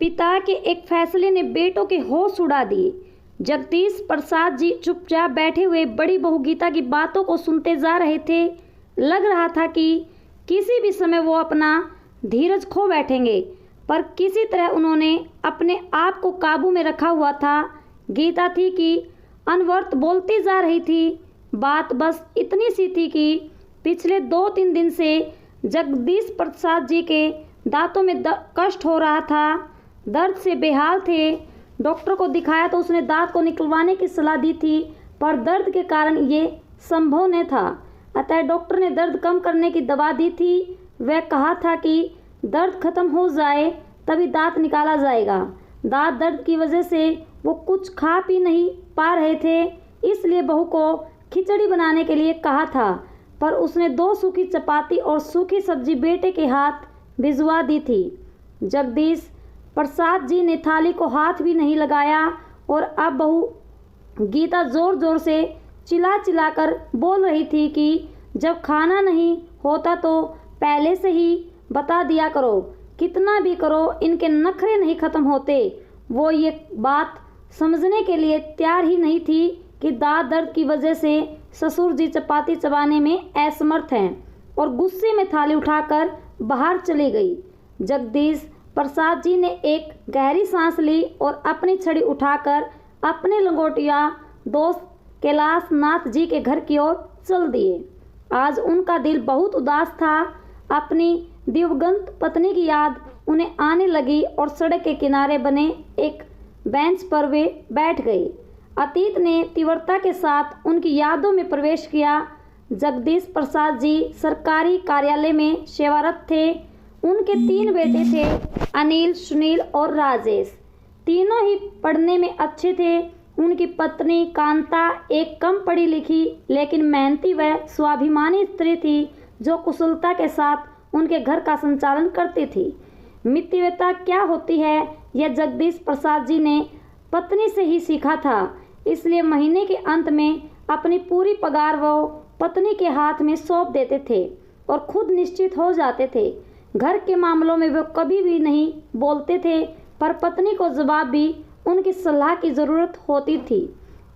पिता के एक फैसले ने बेटों के होश उड़ा दिए। जगदीश प्रसाद जी चुपचाप बैठे हुए बड़ी बहू गीता की बातों को सुनते जा रहे थे। लग रहा था कि किसी भी समय वो अपना धीरज खो बैठेंगे, पर किसी तरह उन्होंने अपने आप को काबू में रखा हुआ था। गीता थी कि अनवरत बोलती जा रही थी। बात बस इतनी सी थी कि पिछले 2-3 दिन से जगदीश प्रसाद जी के दांतों में कष्ट हो रहा था, दर्द से बेहाल थे। डॉक्टर को दिखाया तो उसने दांत को निकलवाने की सलाह दी थी, पर दर्द के कारण ये संभव न था। अतः डॉक्टर ने दर्द कम करने की दवा दी थी। वह कहा था कि दर्द खत्म हो जाए तभी दांत निकाला जाएगा। दांत दर्द की वजह से वो कुछ खा पी नहीं पा रहे थे, इसलिए बहू को खिचड़ी बनाने के लिए कहा था, पर उसने 2 सूखी चपाती और सूखी सब्जी बेटे के हाथ भिजवा दी थी। जगदीश प्रसाद जी ने थाली को हाथ भी नहीं लगाया और अब बहू गीता जोर जोर से चिल्ला चिल्ला कर बोल रही थी कि जब खाना नहीं होता तो पहले से ही बता दिया करो, कितना भी करो इनके नखरे नहीं खत्म होते। वो ये बात समझने के लिए तैयार ही नहीं थी कि दांत दर्द की वजह से ससुर जी चपाती चबाने में असमर्थ हैं, और गुस्से में थाली उठाकर बाहर चली गई। जगदीश प्रसाद जी ने एक गहरी सांस ली और अपनी छड़ी उठाकर अपने लंगोटिया दोस्त कैलाश नाथ जी के घर की ओर चल दिए। आज उनका दिल बहुत उदास था। अपनी दिवंगत पत्नी की याद उन्हें आने लगी और सड़क के किनारे बने एक बेंच पर वे बैठ गए। अतीत ने तीव्रता के साथ उनकी यादों में प्रवेश किया। जगदीश प्रसाद जी सरकारी कार्यालय में सेवारत थे। उनके 3 बेटे थे, अनिल, सुनील और राजेश। तीनों ही पढ़ने में अच्छे थे। उनकी पत्नी कांता एक कम पढ़ी लिखी लेकिन मेहनती व स्वाभिमानी स्त्री थी, जो कुशलता के साथ उनके घर का संचालन करती थी। मितव्ययता क्या होती है यह जगदीश प्रसाद जी ने पत्नी से ही सीखा था, इसलिए महीने के अंत में अपनी पूरी पगार वो पत्नी के हाथ में सौंप देते थे और खुद निश्चित हो जाते थे। घर के मामलों में वे कभी भी नहीं बोलते थे, पर पत्नी को जवाब भी उनकी सलाह की ज़रूरत होती थी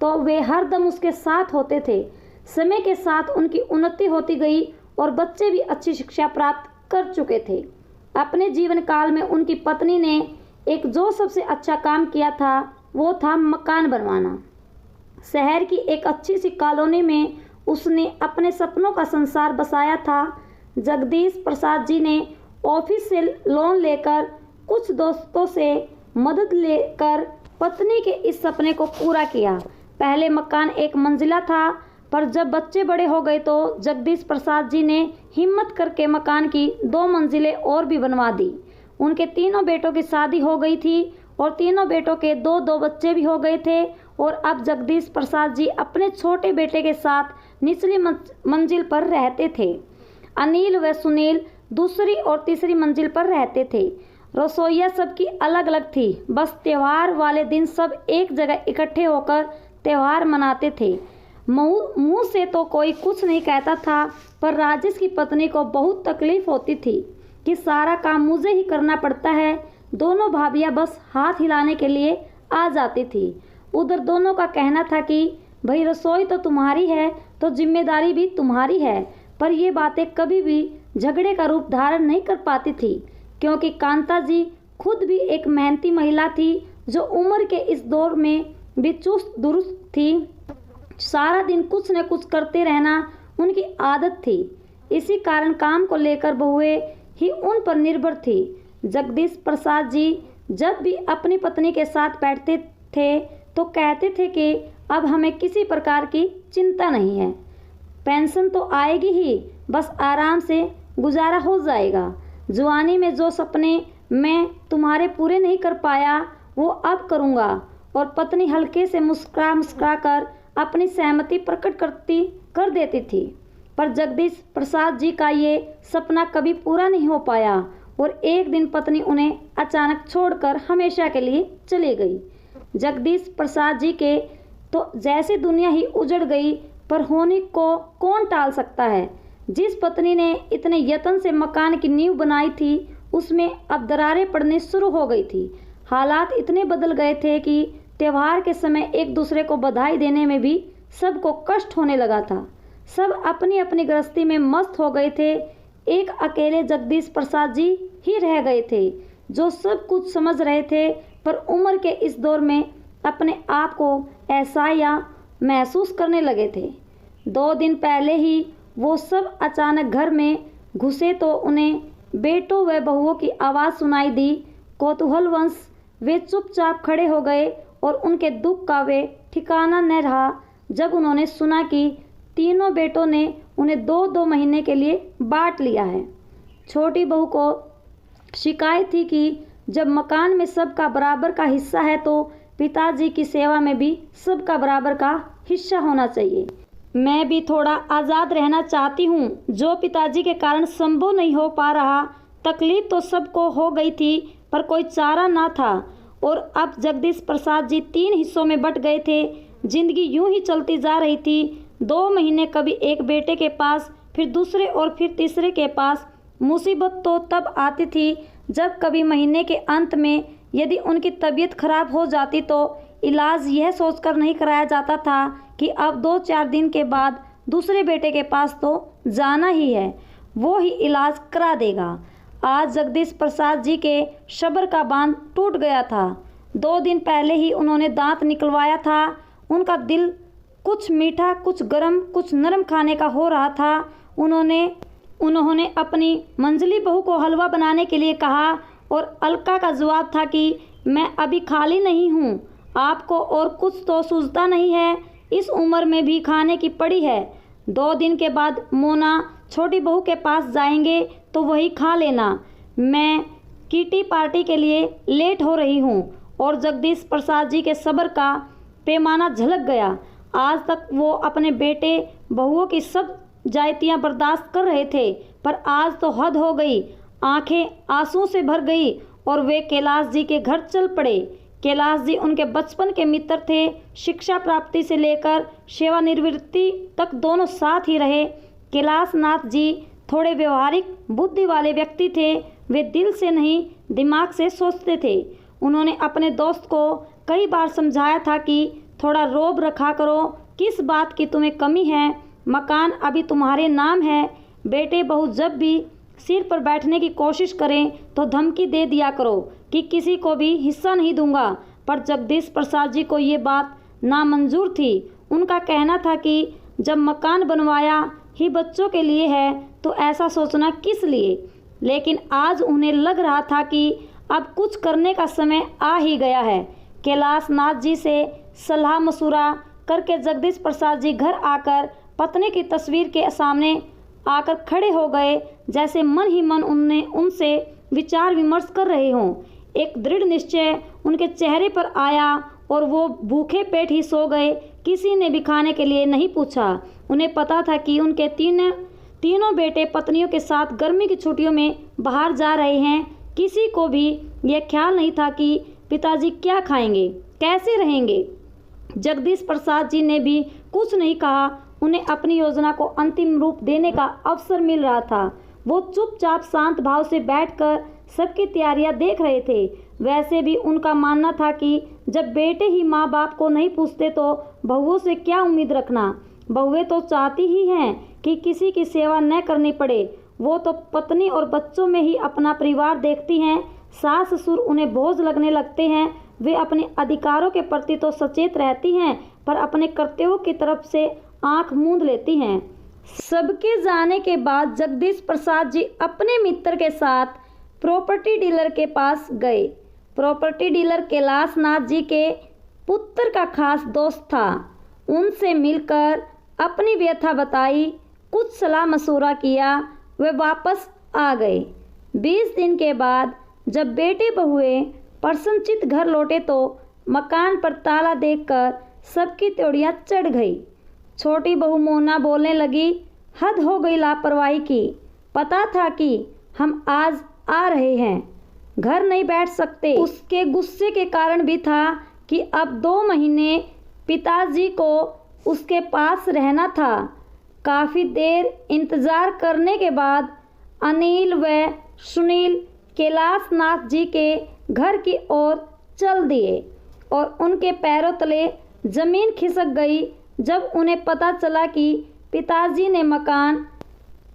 तो वे हर दम उसके साथ होते थे। समय के साथ उनकी उन्नति होती गई और बच्चे भी अच्छी शिक्षा प्राप्त कर चुके थे। अपने जीवन काल में उनकी पत्नी ने एक जो सबसे अच्छा काम किया था वो था मकान बनवाना। शहर की एक अच्छी सी कॉलोनी में उसने अपने सपनों का संसार बसाया था। जगदीश प्रसाद जी ने ऑफिस से लोन लेकर कुछ दोस्तों से मदद लेकर पत्नी के इस सपने को पूरा किया। पहले मकान 1 मंजिला था, पर जब बच्चे बड़े हो गए तो जगदीश प्रसाद जी ने हिम्मत करके मकान की 2 मंजिलें और भी बनवा दी। उनके तीनों बेटों की शादी हो गई थी और तीनों बेटों के 2-2 बच्चे भी हो गए थे, और अब जगदीश प्रसाद जी अपने छोटे बेटे के साथ निचली मंजिल पर रहते थे। अनिल व सुनील दूसरी और तीसरी मंजिल पर रहते थे। रसोइयाँ सबकी अलग अलग थी। बस त्यौहार वाले दिन सब एक जगह इकट्ठे होकर त्यौहार मनाते थे। मुँह से तो कोई कुछ नहीं कहता था, पर राजेश की पत्नी को बहुत तकलीफ होती थी कि सारा काम मुझे ही करना पड़ता है। दोनों भाभियाँ बस हाथ हिलाने के लिए आ जाती थी। उधर दोनों का कहना था कि भाई रसोई तो तुम्हारी है तो जिम्मेदारी भी तुम्हारी है, पर ये बातें कभी भी झगड़े का रूप धारण नहीं कर पाती थी, क्योंकि कांता जी खुद भी एक मेहनती महिला थी जो उम्र के इस दौर में भी चुस्त दुरुस्त थी। सारा दिन कुछ न कुछ करते रहना उनकी आदत थी। इसी कारण काम को लेकर बहुएं ही उन पर निर्भर थी। जगदीश प्रसाद जी जब भी अपनी पत्नी के साथ बैठते थे तो कहते थे कि अब हमें किसी प्रकार की चिंता नहीं है, पेंशन तो आएगी ही, बस आराम से गुजारा हो जाएगा। जवानी में जो सपने मैं तुम्हारे पूरे नहीं कर पाया वो अब करूँगा। और पत्नी हल्के से मुस्कुरा कर अपनी सहमति प्रकट कर देती थी। पर जगदीश प्रसाद जी का ये सपना कभी पूरा नहीं हो पाया और एक दिन पत्नी उन्हें अचानक छोड़कर हमेशा के लिए चली गई। जगदीश प्रसाद जी के तो जैसे दुनिया ही उजड़ गई, पर होने को कौन टाल सकता है। जिस पत्नी ने इतने यत्न से मकान की नींव बनाई थी उसमें अब दरारें पड़नी शुरू हो गई थी। हालात इतने बदल गए थे कि त्योहार के समय एक दूसरे को बधाई देने में भी सबको कष्ट होने लगा था। सब अपनी अपनी गृहस्थी में मस्त हो गए थे। एक अकेले जगदीश प्रसाद जी ही रह गए थे जो सब कुछ समझ रहे थे, पर उम्र के इस दौर में अपने आप को ऐसा या महसूस करने लगे थे। 2 दिन पहले ही वो सब अचानक घर में घुसे तो उन्हें बेटों व बहुओं की आवाज़ सुनाई दी। कौतूहलवश वे चुपचाप खड़े हो गए और उनके दुख का वे ठिकाना न रहा जब उन्होंने सुना कि तीनों बेटों ने उन्हें 2-2 महीने के लिए बांट लिया है। छोटी बहू को शिकायत थी कि जब मकान में सबका बराबर का हिस्सा है तो पिताजी की सेवा में भी सबका बराबर का हिस्सा होना चाहिए। मैं भी थोड़ा आज़ाद रहना चाहती हूँ, जो पिताजी के कारण संभव नहीं हो पा रहा। तकलीफ तो सबको हो गई थी पर कोई चारा ना था। और अब जगदीश प्रसाद जी 3 हिस्सों में बट गए थे। जिंदगी यूं ही चलती जा रही थी। 2 महीने कभी एक बेटे के पास, फिर दूसरे और फिर तीसरे के पास। मुसीबत तो तब आती थी जब कभी महीने के अंत में यदि उनकी तबीयत खराब हो जाती तो इलाज यह सोचकर नहीं कराया जाता था कि अब 2-4 दिन के बाद दूसरे बेटे के पास तो जाना ही है, वो ही इलाज करा देगा। आज जगदीश प्रसाद जी के सब्र का बांध टूट गया था। 2 दिन पहले ही उन्होंने दांत निकलवाया था। उनका दिल कुछ मीठा, कुछ गर्म, कुछ नरम खाने का हो रहा था। उन्होंने अपनी मंझली बहू को हलवा बनाने के लिए कहा और अलका का जवाब था कि मैं अभी खाली नहीं हूँ, आपको और कुछ तो सूझता नहीं है, इस उम्र में भी खाने की पड़ी है। 2 दिन के बाद मोना छोटी बहू के पास जाएंगे तो वही खा लेना, मैं किटी पार्टी के लिए लेट हो रही हूँ। और जगदीश प्रसाद जी के सब्र का पैमाना झलक गया। आज तक वो अपने बेटे बहुओं की सब जायतियाँ बर्दाश्त कर रहे थे, पर आज तो हद हो गई। आंखें आंसू से भर गई और वे कैलाश जी के घर चल पड़े। कैलाश जी उनके बचपन के मित्र थे। शिक्षा प्राप्ति से लेकर सेवानिवृत्ति तक दोनों साथ ही रहे। कैलाश नाथ जी थोड़े व्यवहारिक बुद्धि वाले व्यक्ति थे। वे दिल से नहीं दिमाग से सोचते थे। उन्होंने अपने दोस्त को कई बार समझाया था कि थोड़ा रोब रखा करो, किस बात की तुम्हें कमी है, मकान अभी तुम्हारे नाम है। बेटे बहू जब भी सिर पर बैठने की कोशिश करें तो धमकी दे दिया करो कि किसी को भी हिस्सा नहीं दूंगा। पर जगदीश प्रसाद जी को ये बात नामंजूर थी। उनका कहना था कि जब मकान बनवाया ही बच्चों के लिए है तो ऐसा सोचना किस लिए। लेकिन आज उन्हें लग रहा था कि अब कुछ करने का समय आ ही गया है। कैलाश नाथ जी से सलाह मशुरा करके जगदीश प्रसाद जी घर आकर पत्नी की तस्वीर के सामने आकर खड़े हो गए, जैसे मन ही मन उनसे विचार विमर्श कर रहे हों। एक दृढ़ निश्चय उनके चेहरे पर आया और वो भूखे पेट ही सो गए। किसी ने भी खाने के लिए नहीं पूछा। उन्हें पता था कि उनके तीनों बेटे पत्नियों के साथ गर्मी की छुट्टियों में बाहर जा रहे हैं। किसी को भी यह ख्याल नहीं था कि पिताजी क्या खाएंगे, कैसे रहेंगे। जगदीश प्रसाद जी ने भी कुछ नहीं कहा। उन्हें अपनी योजना को अंतिम रूप देने का अवसर मिल रहा था। वो चुपचाप शांत भाव से बैठकर सबकी तैयारियां देख रहे थे। वैसे भी उनका मानना था कि जब बेटे ही माँ बाप को नहीं पूछते तो बहुओं से क्या उम्मीद रखना। बहुएं तो चाहती ही हैं कि किसी की सेवा न करनी पड़े। वो तो पत्नी और बच्चों में ही अपना परिवार देखती हैं। सास ससुर उन्हें बोझ लगने लगते हैं। वे अपने अधिकारों के प्रति तो सचेत रहती हैं, पर अपने कर्तव्यों की तरफ से आंख मूंद लेती हैं। सबके जाने के बाद जगदीश प्रसाद जी अपने मित्र के साथ प्रॉपर्टी डीलर के पास गए। प्रॉपर्टी डीलर कैलाश नाथ जी के पुत्र का खास दोस्त था। उनसे मिलकर अपनी व्यथा बताई, कुछ सलाह मशूरा किया, वे वापस आ गए। 20 दिन के बाद जब बेटे बहुएं प्रसन्नचित्त घर लौटे तो मकान पर ताला देखकर सबकी त्योड़ियाँ चढ़ गई। छोटी बहू मोना बोलने लगी, हद हो गई लापरवाही की। पता था कि हम आज आ रहे हैं, घर नहीं बैठ सकते। उसके गुस्से के कारण भी था कि अब 2 महीने पिताजी को उसके पास रहना था। काफ़ी देर इंतज़ार करने के बाद अनिल व सुनील कैलाश नाथ जी के घर की ओर चल दिए और उनके पैरों तले ज़मीन खिसक गई जब उन्हें पता चला कि पिताजी ने मकान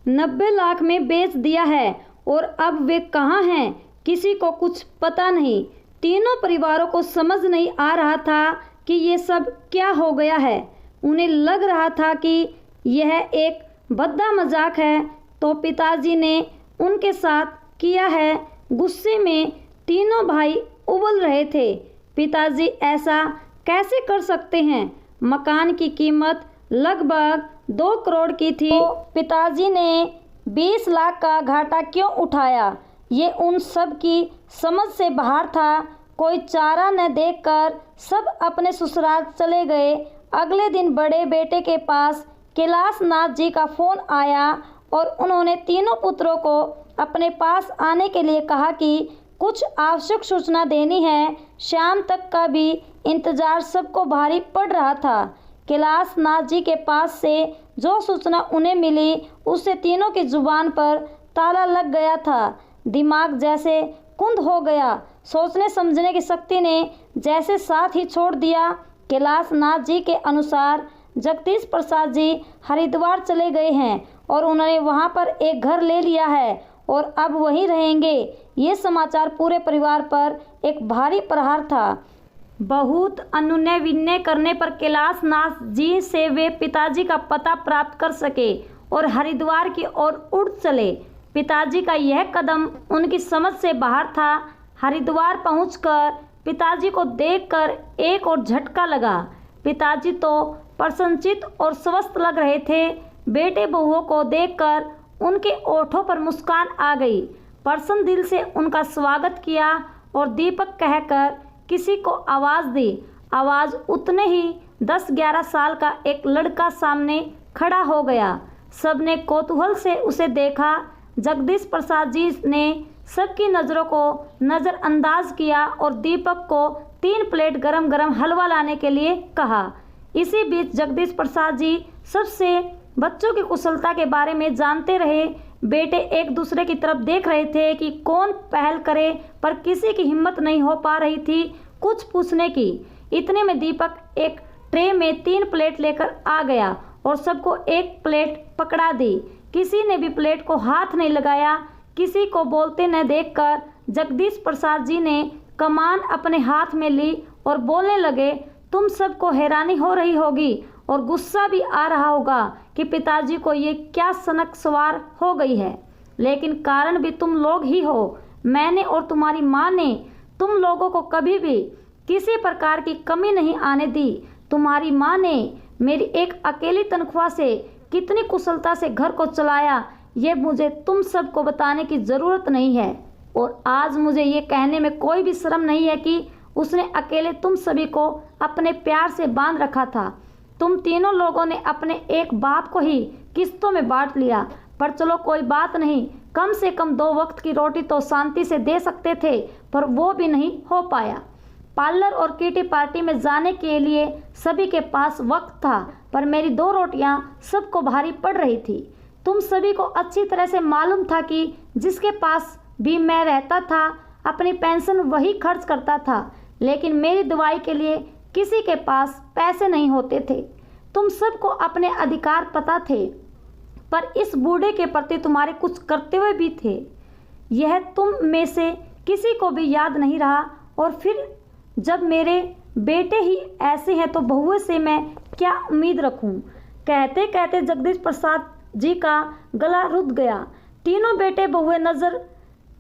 90 लाख में बेच दिया है और अब वे कहाँ हैं, किसी को कुछ पता नहीं। तीनों परिवारों को समझ नहीं आ रहा था कि ये सब क्या हो गया है। उन्हें लग रहा था कि यह एक भद्दा मजाक है तो पिताजी ने उनके साथ किया है। गुस्से में तीनों भाई उबल रहे थे। पिताजी ऐसा कैसे कर सकते हैं? मकान की कीमत लगभग 2 करोड़ की थी तो पिताजी ने 20 लाख का घाटा क्यों उठाया? ये उन सब की समझ से बाहर था। कोई चारा न देखकर सब अपने ससुराल चले गए। अगले दिन बड़े बेटे के पास कैलाशनाथ जी का फ़ोन आया और उन्होंने तीनों पुत्रों को अपने पास आने के लिए कहा कि कुछ आवश्यक सूचना देनी है। शाम तक का भी इंतज़ार सबको भारी पड़ रहा था। कैलाशनाथ जी के पास से जो सूचना उन्हें मिली उससे तीनों की जुबान पर ताला लग गया था। दिमाग जैसे कुंद हो गया। सोचने समझने की शक्ति ने जैसे साथ ही छोड़ दिया। कैलाशनाथ जी के अनुसार जगदीश प्रसाद जी हरिद्वार चले गए हैं और उन्होंने वहां पर एक घर ले लिया है और अब वहीं रहेंगे। ये समाचार पूरे परिवार पर एक भारी प्रहार था। बहुत अनुनय विनय करने पर कैलाशनाथ जी से वे पिताजी का पता प्राप्त कर सके और हरिद्वार की ओर उड़ चले। पिताजी का यह कदम उनकी समझ से बाहर था। हरिद्वार पहुंचकर पिताजी को देखकर एक और झटका लगा। पिताजी तो प्रसन्नचित और स्वस्थ लग रहे थे। बेटे बहुओं को देखकर उनके ओठों पर मुस्कान आ गई। प्रसन्न दिल से उनका स्वागत किया और दीपक कहकर किसी को आवाज़ दी। आवाज़ उतने ही 10-11 साल का एक लड़का सामने खड़ा हो गया। सबने कौतूहल से उसे देखा। जगदीश प्रसाद जी ने सबकी नज़रों को नज़रअंदाज किया और दीपक को 3 प्लेट गरम गरम हलवा लाने के लिए कहा। इसी बीच जगदीश प्रसाद जी सबसे बच्चों की कुशलता के बारे में जानते रहे। बेटे एक दूसरे की तरफ देख रहे थे कि कौन पहल करे, पर किसी की हिम्मत नहीं हो पा रही थी कुछ पूछने की। इतने में दीपक एक ट्रे में 3 प्लेट लेकर आ गया और सबको एक प्लेट पकड़ा दी। किसी ने भी प्लेट को हाथ नहीं लगाया। किसी को बोलते न देखकर जगदीश प्रसाद जी ने कमान अपने हाथ में ली और बोलने लगे, तुम सबको हैरानी हो रही होगी और गुस्सा भी आ रहा होगा कि पिताजी को ये क्या सनक सवार हो गई है, लेकिन कारण भी तुम लोग ही हो। मैंने और तुम्हारी माँ ने तुम लोगों को कभी भी किसी प्रकार की कमी नहीं आने दी। तुम्हारी माँ ने मेरी एक अकेली तनख्वाह से कितनी कुशलता से घर को चलाया, ये मुझे तुम सबको बताने की ज़रूरत नहीं है। और आज मुझे ये कहने में कोई भी शर्म नहीं है कि उसने अकेले तुम सभी को अपने प्यार से बांध रखा था। तुम तीनों लोगों ने अपने एक बाप को ही किस्तों में बांट लिया, पर चलो कोई बात नहीं, कम से कम 2 वक्त की रोटी तो शांति से दे सकते थे, पर वो भी नहीं हो पाया। पार्लर और किटी पार्टी में जाने के लिए सभी के पास वक्त था, पर मेरी 2 रोटियां सबको भारी पड़ रही थी। तुम सभी को अच्छी तरह से मालूम था कि जिसके पास भी मैं रहता था अपनी पेंशन वही खर्च करता था, लेकिन मेरी दवाई के लिए किसी के पास पैसे नहीं होते थे। तुम सबको अपने अधिकार पता थे, पर इस बूढ़े के प्रति तुम्हारे कुछ कर्तव्य भी थे। यह तुम में से किसी को भी याद नहीं रहा। और फिर जब मेरे बेटे ही ऐसे हैं तो बहुओं से मैं क्या उम्मीद रखूं? कहते कहते जगदीश प्रसाद जी का गला रुक गया। तीनों बेटे बहुएं नज़र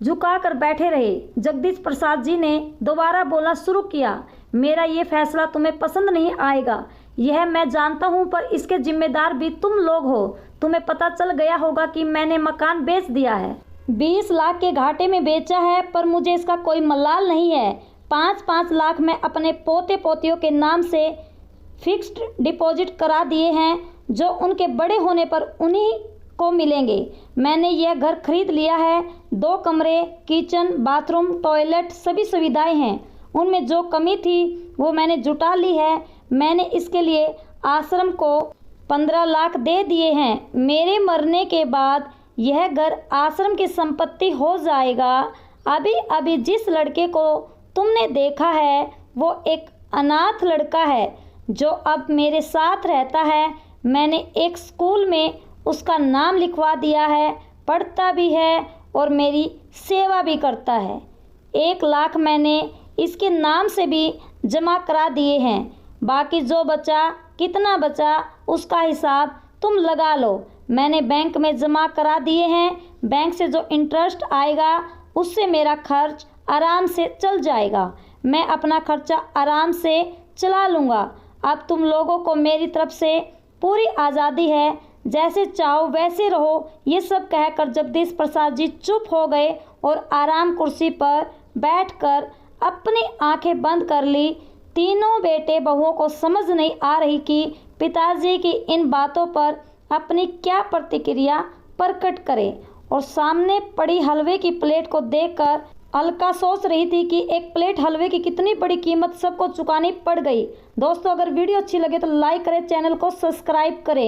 झुकाकर बैठे रहे। जगदीश प्रसाद जी ने दोबारा बोलना शुरू किया, मेरा ये फैसला तुम्हें पसंद नहीं आएगा, यह मैं जानता हूँ, पर इसके जिम्मेदार भी तुम लोग हो। तुम्हें पता चल गया होगा कि मैंने मकान बेच दिया है। 20 लाख के घाटे में बेचा है, पर मुझे इसका कोई मलाल नहीं है। 5-5 लाख मैं अपने पोते पोतियों के नाम से फिक्स्ड डिपॉजिट करा दिए हैं, जो उनके बड़े होने पर उन्हीं को मिलेंगे। मैंने यह घर खरीद लिया है। 2 कमरे, किचन, बाथरूम, टॉयलेट, सभी सुविधाएं हैं। उनमें जो कमी थी वो मैंने जुटा ली है। मैंने इसके लिए आश्रम को 15 लाख दे दिए हैं। मेरे मरने के बाद यह घर आश्रम की संपत्ति हो जाएगा। अभी अभी जिस लड़के को तुमने देखा है वो एक अनाथ लड़का है जो अब मेरे साथ रहता है। मैंने एक स्कूल में उसका नाम लिखवा दिया है, पढ़ता भी है और मेरी सेवा भी करता है। 1 लाख मैंने इसके नाम से भी जमा करा दिए हैं। बाकी जो बचा, कितना बचा उसका हिसाब तुम लगा लो। मैंने बैंक में जमा करा दिए हैं। बैंक से जो इंटरेस्ट आएगा उससे मेरा खर्च आराम से चल जाएगा। मैं अपना खर्चा आराम से चला लूँगा। अब तुम लोगों को मेरी तरफ से पूरी आज़ादी है, जैसे चाहो वैसे रहो। ये सब कहकर जगदीश प्रसाद जी चुप हो गए और आराम कुर्सी पर बैठकर अपनी आंखें बंद कर ली। तीनों बेटे बहुओं को समझ नहीं आ रही कि पिताजी की इन बातों पर अपनी क्या प्रतिक्रिया प्रकट करें, और सामने पड़ी हलवे की प्लेट को देखकर अलका सोच रही थी कि एक प्लेट हलवे की कितनी बड़ी कीमत सबको चुकानी पड़ गई। दोस्तों, अगर वीडियो अच्छी लगे तो लाइक करें, चैनल को सब्सक्राइब करें।